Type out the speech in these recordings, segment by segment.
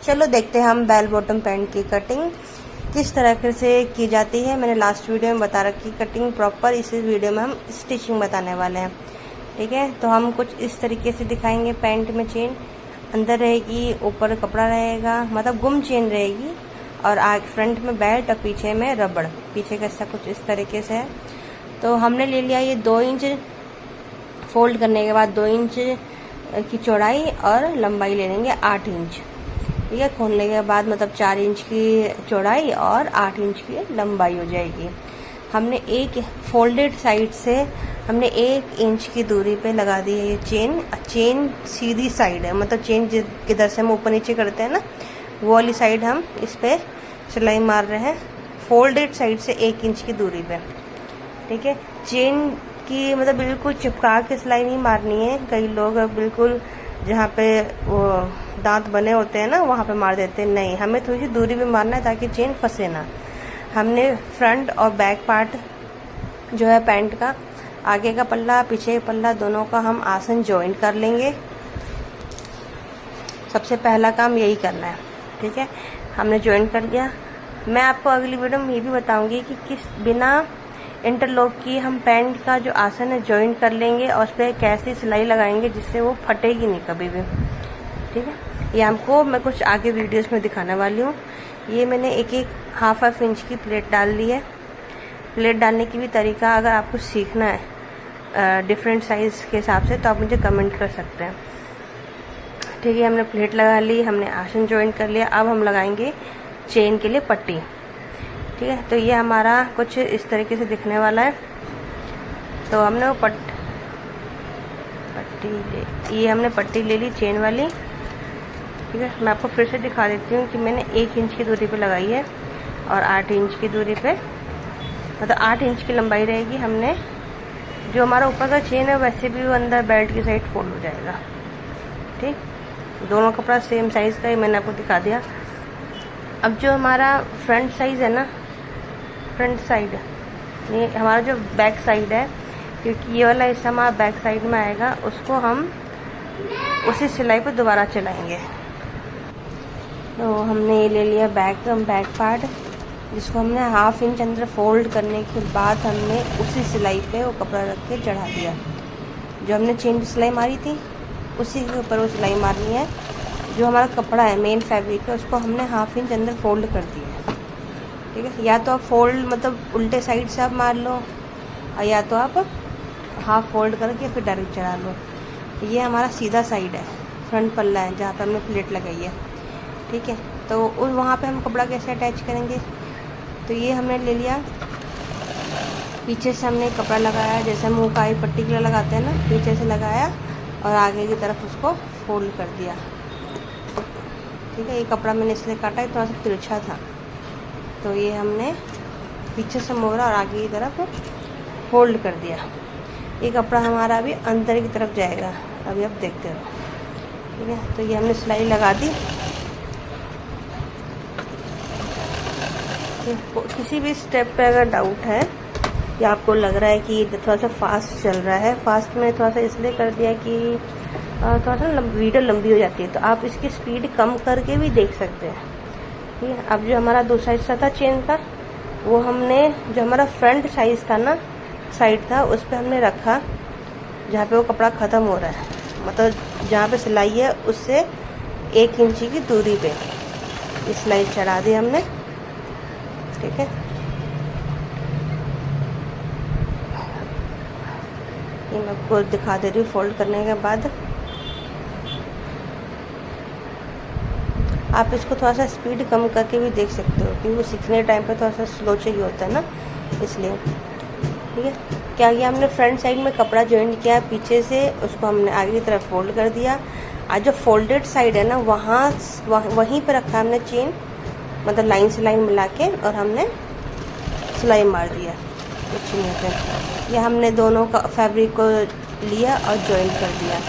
चलो देखते हैं हम बेल बॉटम पैंट की कटिंग किस तरह से की जाती है। मैंने लास्ट वीडियो में बता रखी कटिंग प्रॉपर, इस वीडियो में हम स्टिचिंग बताने वाले हैं। ठीक है, तो हम कुछ इस तरीके से दिखाएंगे। पैंट में चेन अंदर रहेगी, ऊपर कपड़ा रहेगा, मतलब गुम चेन रहेगी, और आगे फ्रंट में बेल्ट और पीछे में रबड़, पीछे का ऐसा कुछ इस तरीके से है। तो हमने ले लिया ये 2 इंच, फोल्ड करने के बाद 2 इंच की चौड़ाई और लंबाई ले लेंगे 8 इंच। ठीक है, खोलने के बाद मतलब 4 इंच की चौड़ाई और 8 इंच की लंबाई हो जाएगी। हमने एक फोल्डेड साइड से हमने 1 इंच की दूरी पे लगा दी है ये चेन। चेन सीधी साइड है, मतलब चेन किधर से हम ऊपर नीचे करते हैं ना, वो वाली साइड हम इस पे सिलाई मार रहे हैं, फोल्डेड साइड से 1 इंच की दूरी पे। ठीक है, चेन की मतलब बिल्कुल चिपका के सिलाई नहीं मारनी है। कई लोग बिल्कुल जहाँ पे वो दांत बने होते हैं ना, वहाँ पे मार देते हैं। नहीं, हमें थोड़ी सी दूरी पे मारना है ताकि चेन फंसे ना। हमने फ्रंट और बैक पार्ट जो है पैंट का, आगे का पल्ला पीछे का पल्ला दोनों का हम आसन जॉइंट कर लेंगे। सबसे पहला काम यही करना है। ठीक है, हमने जॉइंट कर लिया। मैं आपको अगली वीडियो में ये भी बताऊंगी कि किस बिना इंटरलॉक की हम पैंट का जो आसन है जॉइंट कर लेंगे और उस पर कैसी सिलाई लगाएंगे जिससे वो फटेगी नहीं कभी भी। ठीक है, ये हमको मैं कुछ आगे वीडियोस में दिखाने वाली हूँ। ये मैंने एक हाफ इंच की प्लेट डाल ली है। प्लेट डालने की भी तरीका अगर आपको सीखना है डिफरेंट साइज के हिसाब से तो आप मुझे कमेंट कर सकते हैं। ठीक है, हमने प्लेट लगा ली, हमने आसन जॉइंट कर लिया। अब हम लगाएंगे चेन के लिए पट्टी। ठीक है, तो ये हमारा कुछ इस तरीके से दिखने वाला है। तो हमने वो ये हमने पट्टी ले ली चेन वाली। ठीक है, मैं आपको फिर से दिखा देती हूँ कि मैंने 1 इंच की दूरी पे लगाई है और 8 इंच की दूरी पे, मतलब 8 इंच की लंबाई रहेगी। हमने जो हमारा ऊपर का चेन है वैसे भी वो अंदर बेल्ट की साइड फोल्ड हो जाएगा। ठीक, दोनों कपड़ा सेम साइज़ का ही मैंने आपको दिखा दिया। अब जो हमारा फ्रंट साइज़ है ना, फ्रंट साइड, ये हमारा जो बैक साइड है, क्योंकि ये वाला हिस्सा हमारा बैक साइड में आएगा, उसको हम उसी सिलाई पे दोबारा चलाएंगे। तो हमने ये ले लिया बैक पार्ट, जिसको हमने हाफ इंच अंदर फोल्ड करने के बाद हमने उसी सिलाई पे वो कपड़ा रख के चढ़ा दिया। जो हमने चेन की सिलाई मारी थी उसी के ऊपर वो सिलाई मारनी है। जो हमारा कपड़ा है मेन फैब्रिक है उसको हमने हाफ इंच अंदर फोल्ड कर दिया। ठीक है, या तो आप फोल्ड मतलब उल्टे साइड से आप मार लो, और या तो आप हाफ फोल्ड करके फिर डायरेक्ट चढ़ा लो। ये हमारा सीधा साइड है, फ्रंट पल्ला है जहाँ पे हमने प्लेट लगाई है। ठीक है, तो उस वहाँ पे हम कपड़ा कैसे अटैच करेंगे। तो ये हमने ले लिया, पीछे से हमने कपड़ा लगाया, जैसे मुँह का पट्टी के लिए लगाते हैं ना, पीछे से लगाया और आगे की तरफ उसको फोल्ड कर दिया। ठीक है, ये कपड़ा मैंने इसलिए काटा है थोड़ा सा तिरछा था, तो ये हमने पीछे से मोड़ा और आगे की तरफ फोल्ड कर दिया। ये कपड़ा हमारा अभी अंदर की तरफ जाएगा, अभी आप देखते रहो। ठीक है, तो ये हमने सिलाई लगा दी। किसी भी स्टेप पे अगर डाउट है या आपको लग रहा है कि थोड़ा सा फास्ट चल रहा है, फास्ट में थोड़ा सा इसलिए कर दिया कि थोड़ा सा वीडियो लंबी हो जाती है, तो आप इसकी स्पीड कम करके भी देख सकते हैं। ठीक है, अब जो हमारा दूसरा हिस्सा था चेन का, वो हमने जो हमारा फ्रंट साइज था ना, साइड था, उस पर हमने रखा जहाँ पे वो कपड़ा ख़त्म हो रहा है, मतलब जहाँ पे सिलाई है उससे 1 इंच की दूरी पे ये सिलाई चढ़ा दी हमने। ठीक है, ये मैं आपको दिखा दे रही हूँ। फोल्ड करने के बाद आप इसको थोड़ा सा स्पीड कम करके भी देख सकते हो, क्योंकि वो सीखने टाइम पे थोड़ा सा स्लो चाहिए होता है ना, इसलिए। ठीक है, क्या किया हमने फ्रंट साइड में कपड़ा जॉइंट किया पीछे से, उसको हमने आगे की तरफ फोल्ड कर दिया। आज जो फोल्डेड साइड है ना, वहीं पर रखा हमने चेन, मतलब लाइन से लाइन मिला के, और हमने सिलाई मार दिया कुछ नहीं होता। यह हमने दोनों का फैब्रिक को लिया और जॉइंट कर दिया।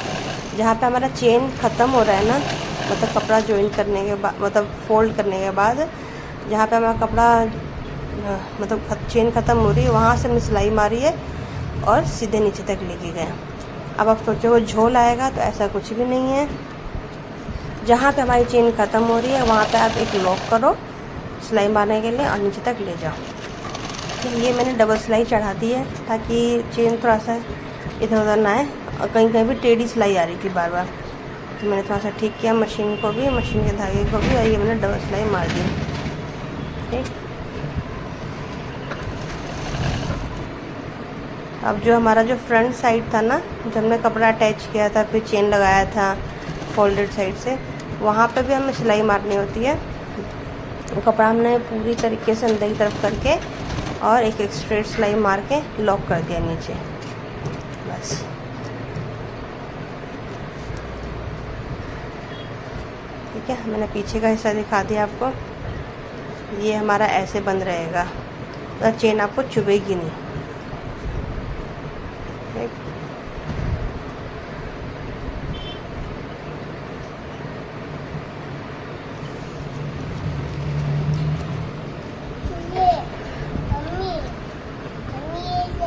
जहाँ पे हमारा चेन ख़त्म हो रहा है ना, मतलब कपड़ा जॉइंट करने के बाद, मतलब फोल्ड करने के बाद जहाँ पे हमारा कपड़ा मतलब चेन ख़त्म हो रही है, वहाँ से हमने सिलाई मारी है और सीधे नीचे तक लेके गए। अब आप सोचोगे झोल आएगा, तो ऐसा कुछ भी नहीं है। जहाँ पे हमारी चेन ख़त्म हो रही है वहाँ पे आप एक लॉक करो सिलाई मारने के लिए और नीचे तक ले जाओ। तो ये मैंने डबल सिलाई चढ़ा दी है ताकि चेन थोड़ा सा इधर उधर ना आए, और कहीं कहीं भी टेढ़ी सिलाई आ रही थी बार बार, तो मैंने थोड़ा सा ठीक किया मशीन को भी, मशीन के धागे को भी, और ये मैंने डबल सिलाई मार दी। ठीक, अब जो हमारा जो फ्रंट साइड था ना, जब हमने कपड़ा अटैच किया था फिर चेन लगाया था फोल्डेड साइड से, वहाँ पे भी हमें सिलाई मारनी होती है। तो कपड़ा हमने पूरी तरीके से अंदर की तरफ करके और एक स्ट्रेट सिलाई मार के लॉक कर दिया नीचे, बस। ठीक है, मैंने पीछे का हिस्सा दिखा दिया आपको। ये हमारा ऐसे बंद रहेगा, तो चेन आपको चुभेगी नहीं। ठीक,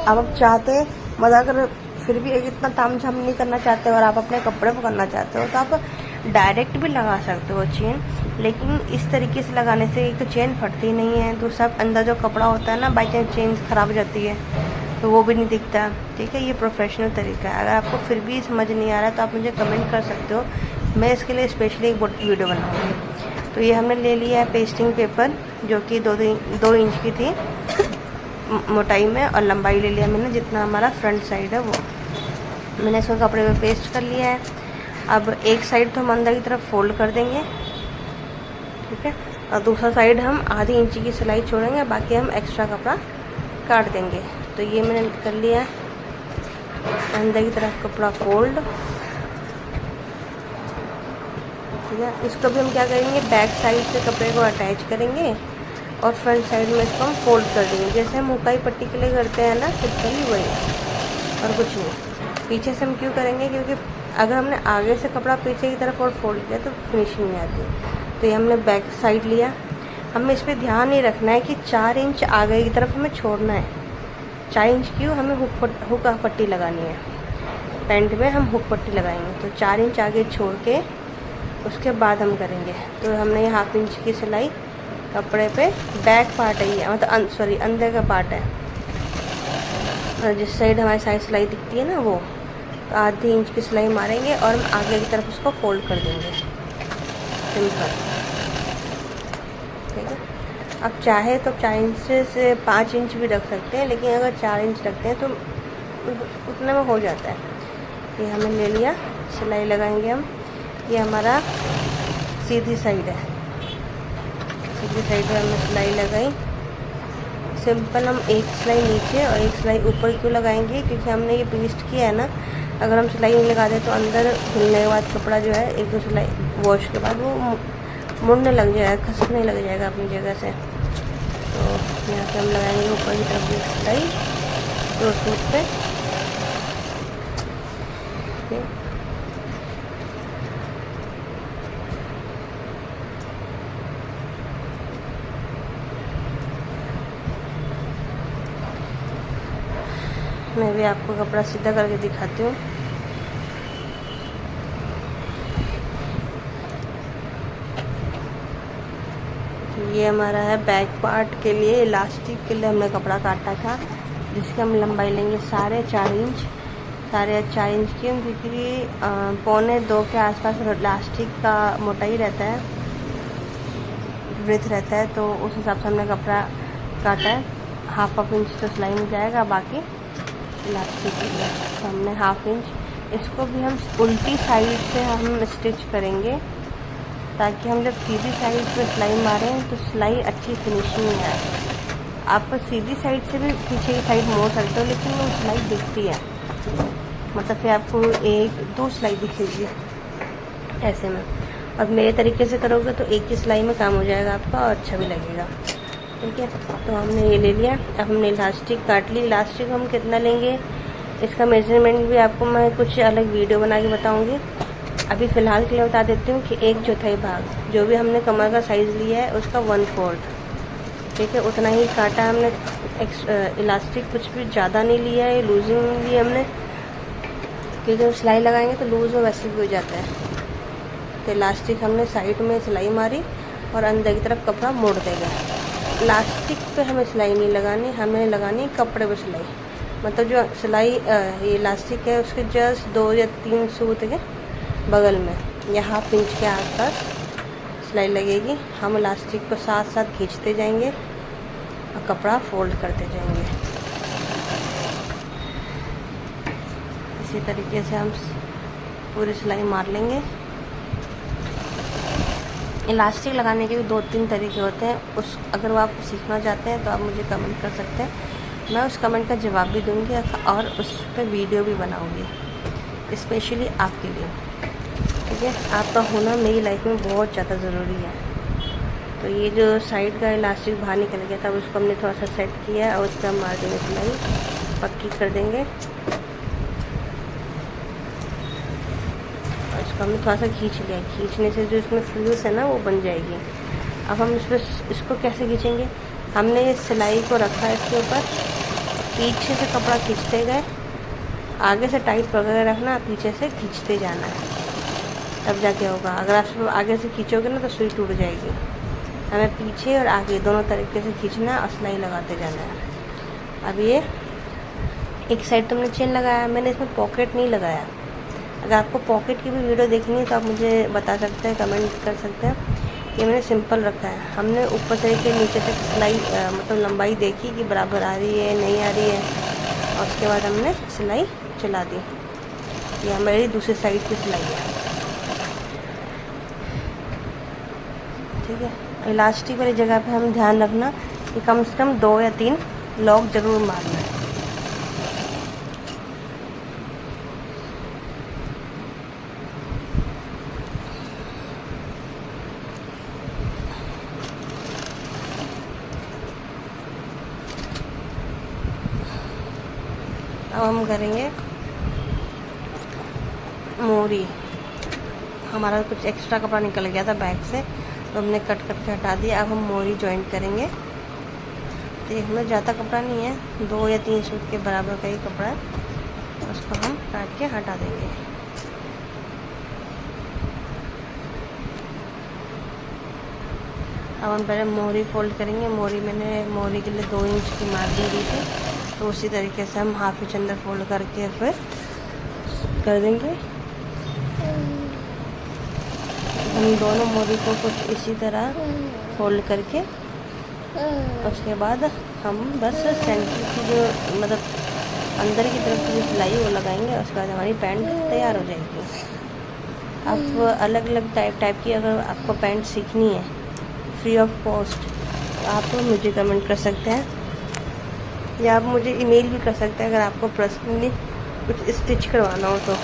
अब आप चाहते मतलब अगर फिर भी इतना तामझाम नहीं करना चाहते और आप अपने कपड़े को करना चाहते हो तो आप डायरेक्ट भी लगा सकते हो चेन, लेकिन इस तरीके से लगाने से एक तो चेन फटती नहीं है, दूसरा अंदर जो कपड़ा होता है ना, बाई चांस चेन खराब हो जाती है तो वो भी नहीं दिखता। ठीक है, ये प्रोफेशनल तरीका है। अगर आपको फिर भी समझ नहीं आ रहा है तो आप मुझे कमेंट कर सकते हो, मैं इसके लिए स्पेशली एक वीडियो बनाऊँगी। तो ये हमने ले लिया है पेस्टिंग पेपर, जो कि 2 इंच की थी मोटाई में, और लंबाई ले लिया मैंने जितना हमारा फ्रंट साइड है वो। मैंने इसको कपड़े पे पेस्ट कर लिया है। अब एक साइड तो हम अंदर की तरफ फोल्ड कर देंगे, ठीक है, और दूसरा साइड हम आधी इंची की सिलाई छोड़ेंगे, बाकी हम एक्स्ट्रा कपड़ा काट देंगे। तो ये मैंने कर लिया, अंदर की तरफ कपड़ा फोल्ड। ठीक है, इसको भी हम क्या करेंगे, बैक साइड से कपड़े को अटैच करेंगे और फ्रंट साइड में इसको हम फोल्ड कर देंगे, जैसे हम हुकाई पट्टी के लिए करते हैं ना, सिंपली वही, और कुछ नहीं। पीछे से हम क्यों करेंगे, क्योंकि अगर हमने आगे से कपड़ा पीछे की तरफ और फोल्ड किया तो फिनिशिंग नहीं आती। तो ये हमने बैक साइड लिया। हमें इस पर ध्यान नहीं रखना है कि 4 इंच आगे की तरफ हमें छोड़ना है। 4 इंच क्यों, हमें हुक पट्टी लगानी है, पैंट में हम हुक पट्टी लगाएंगे, तो 4 इंच आगे छोड़ के उसके बाद हम करेंगे। तो हमने ये 1/2 इंच की सिलाई कपड़े पे, बैक पार्ट है ये, मतलब सॉरी अंदर का पार्ट है, और जिस साइड हमारी साइड सिलाई दिखती है ना वो, तो आधी इंच की सिलाई मारेंगे और हम आगे की तरफ उसको फोल्ड कर देंगे, सिंपल। ठीक है, अब चाहे तो 4 इंच से 5 इंच भी रख सकते हैं, लेकिन अगर 4 इंच रखते हैं तो उतने में हो जाता है। ये हमने ले लिया, सिलाई लगाएंगे हम। ये हमारा सीधी साइड है, सीधी साइड में हमने सिलाई लगाई सिंपल। हम एक सिलाई नीचे और एक सिलाई ऊपर क्यों लगाएंगे, क्योंकि हमने ये पेस्ट किया है ना, अगर हम सिलाई नहीं लगाते तो अंदर धुलने के बाद कपड़ा जो है 1-2 सिलाई वॉश के बाद वो मुड़ने लग जाएगा, खसकने लग जाएगा अपनी जगह से। तो यहाँ से हम लगाएंगे ऊपर की तरफ एक सिलाई 2 सूट पे। मैं भी आपको कपड़ा सीधा करके दिखाती हूँ। ये हमारा है बैक पार्ट के लिए, इलास्टिक के लिए हमने कपड़ा काटा था, जिसकी हम लंबाई लेंगे 4.5 इंच, 4.5 इंच की, क्योंकि 1.25 के आसपास इलास्टिक का मोटाई रहता है, ब्रेथ रहता है, तो उस हिसाब से हमने कपड़ा काटा है। 1/2 इंच तो सिलाई में जाएगा, बाकी इलास्टिक के लिए तो हमने 1/2 इंच। इसको भी हम उल्टी साइड से हम स्टिच करेंगे, ताकि हम जब सीधी साइड पे सिलाई मारें तो सिलाई अच्छी फिनिशिंग में आए। आप सीधी साइड से भी पीछे की साइड मोड़ सकते हो, लेकिन वो सिलाई दिखती है, मतलब फिर आपको 1-2 सिलाई दिखेगी ऐसे में। और मेरे तरीके से करोगे तो एक ही सिलाई में काम हो जाएगा आपका और अच्छा भी लगेगा। ठीक है, तो हमने ये ले लिया। अब हमने इलास्टिक काट ली। इलास्टिक हम कितना लेंगे इसका मेजरमेंट भी आपको मैं कुछ अलग वीडियो बना के बताऊँगी। अभी फ़िलहाल के लिए बता देती हूँ कि 1/4 भाग जो भी हमने कमर का साइज़ लिया है उसका 1/4, ठीक है, उतना ही काटा हमने। इलास्टिक कुछ भी ज़्यादा नहीं लिया है, लूजिंग ली हमने, क्योंकि जब सिलाई लगाएंगे तो लूज़ में वैसे भी हो जाता है। तो इलास्टिक हमने साइड में सिलाई मारी और अंदर की तरफ कपड़ा मोड़ देगा। इलास्टिक पे हमें सिलाई नहीं लगानी, हमें लगानी कपड़े पे सिलाई। मतलब जो सिलाई ये इलास्टिक है उसके जस्ट 2 या 3 सूत के बगल में या ½ इंच के आसपास सिलाई लगेगी। हम इलास्टिक को साथ साथ खींचते जाएंगे और कपड़ा फोल्ड करते जाएंगे। इसी तरीके से हम पूरी सिलाई मार लेंगे। इलास्टिक लगाने के भी 2-3 तरीके होते हैं। अगर वो आप सीखना चाहते हैं तो आप मुझे कमेंट कर सकते हैं, मैं उस कमेंट का जवाब भी दूंगी और उस पर वीडियो भी बनाऊंगी स्पेशली आपके लिए। ठीक है, आपका होना मेरी लाइफ में बहुत ज़्यादा ज़रूरी है। तो ये जो साइड का इलास्टिक बाहर निकल गया था उसको हमने थोड़ा सा सेट किया और उस पर हम मार देंगे सिलाई, पक्की कर देंगे। और इसको हमने थोड़ा सा खींच लिया, खींचने से जो इसमें फ्लूस है ना वो बन जाएगी। अब हम इसको कैसे खींचेंगे, हमने ये सिलाई को रखा है इसके ऊपर, पीछे से कपड़ा खींचते गए, आगे से टाइट पकड़ के रखना, पीछे से खींचते जाना है, तब जाके होगा। अगर आप आगे से खींचोगे ना तो सुई टूट जाएगी। हमें पीछे और आगे दोनों तरीके से खींचना है और सिलाई लगाते जाना है। अब ये एक साइड तुमने चेन लगाया, मैंने इसमें पॉकेट नहीं लगाया। अगर आपको पॉकेट की भी वीडियो देखनी है तो आप मुझे बता सकते हैं, कमेंट कर सकते हैं। ये मैंने सिंपल रखा है। हमने ऊपर से के नीचे तक सिलाई मतलब लंबाई देखी कि बराबर आ रही है नहीं आ रही है, और उसके बाद हमने सिलाई चला दी। ये हमारी दूसरी साइड की सिलाई है। ठीक है, इलास्टिक वाली जगह पे हम ध्यान रखना कि कम से कम 2 या 3 लॉक ज़रूर मारना है। अब हम करेंगे मोरी। हमारा कुछ एक्स्ट्रा कपड़ा निकल गया था बैग से, तो हमने कट करके हटा दिया। अब हम मोरी जॉइंट करेंगे। तो इसमें ज़्यादा कपड़ा नहीं है, 2 या 3 सूट के बराबर का ही कपड़ा है, उसको हम काट के हटा देंगे। अब हम पहले मोरी फोल्ड करेंगे। मैंने मोरी के लिए 2 इंच की मार्जिन दी थी, तो उसी तरीके से हम ½ इंच अंदर फोल्ड करके फिर कर देंगे। हम दोनों मोरी को कुछ इसी तरह फोल्ड करके उसके बाद हम बस सेंटर की जो मतलब अंदर की तरफ की जो सिलाई वो लगाएंगे। उसके बाद हमारी पैंट तैयार हो जाएगी। आप अलग अलग टाइप की अगर आपको पैंट सीखनी है फ्री ऑफ कॉस्ट तो आप मुझे कमेंट कर सकते हैं, या आप मुझे ईमेल भी कर सकते हैं अगर आपको पर्सनली कुछ स्टिच करवाना हो तो।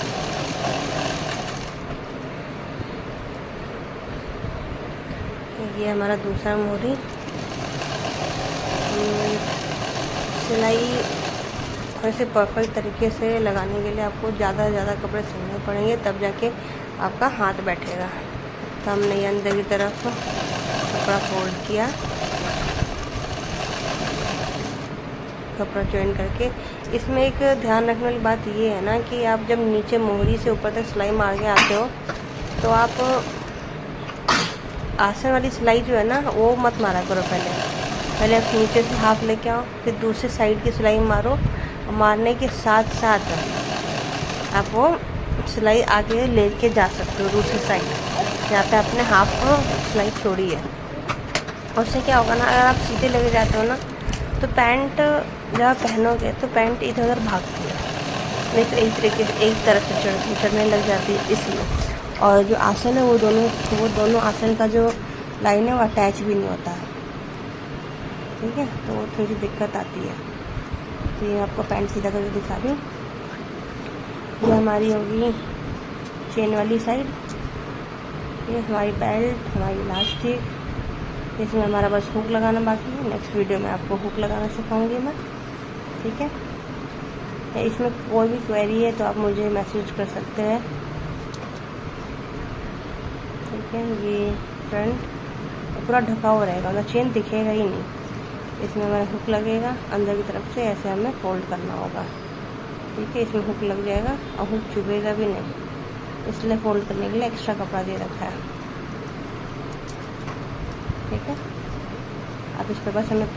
ये हमारा दूसरा मोरी। सिलाई ऐसे परफेक्ट तरीके से लगाने के लिए आपको ज़्यादा से ज़्यादा कपड़े सिलने पड़ेंगे, तब जाके आपका हाथ बैठेगा। तो हमने ये अंदर की तरफ कपड़ा फोल्ड किया, कपड़ा जॉइन करके। इसमें एक ध्यान रखने वाली बात ये है ना कि आप जब नीचे मोहरी से ऊपर तक सिलाई मार के आते हो तो आप आसन वाली सिलाई जो है ना वो मत मारा करो। पहले आप नीचे से हाफ लेके आओ, फिर दूसरी साइड की सिलाई मारो, और मारने के साथ साथ आप वो सिलाई आगे लेके जा सकते हो दूसरी साइड, जहाँ पे आपने हाफ सिलाई छोड़ी है। उससे क्या होगा ना, अगर आप सीधे लेके जाते हो ना तो पैंट जब आप पहनोगे तो पैंट इधर उधर भागती है, नहीं तो एक तरीके से एक तरफ से चढ़ने लग जाती है इसलिए। और जो आसन है वो दोनों आसन का जो लाइन है वो अटैच भी नहीं होता है। ठीक है, तो वो थोड़ी दिक्कत आती है। तो ये आपको पैंट सीधा करके दिखा रही हूँ। ये हमारी होगी चेन वाली साइड, ये हमारी बेल्ट, हमारी इलास्टिक। इसमें हमारा बस हुक लगाना बाकी है। नेक्स्ट वीडियो में आपको हुक लगाना सिखाऊंगी मैं। ठीक है, इसमें कोई भी क्वेरी है तो आप मुझे मैसेज कर सकते हैं। ठीक है, ये फ्रंट पूरा ढका हुआ रहेगा, मतलब चेन दिखेगा ही नहीं। इसमें हमारा हुक लगेगा अंदर की तरफ से, ऐसे हमें फोल्ड करना होगा। ठीक है, इसमें हुक लग जाएगा और हुक चुभेगा भी नहीं। इसलिए फोल्ड करने के लिए एक्स्ट्रा कपड़ा दे रखा है। ठीक है, अब इसके बस हमें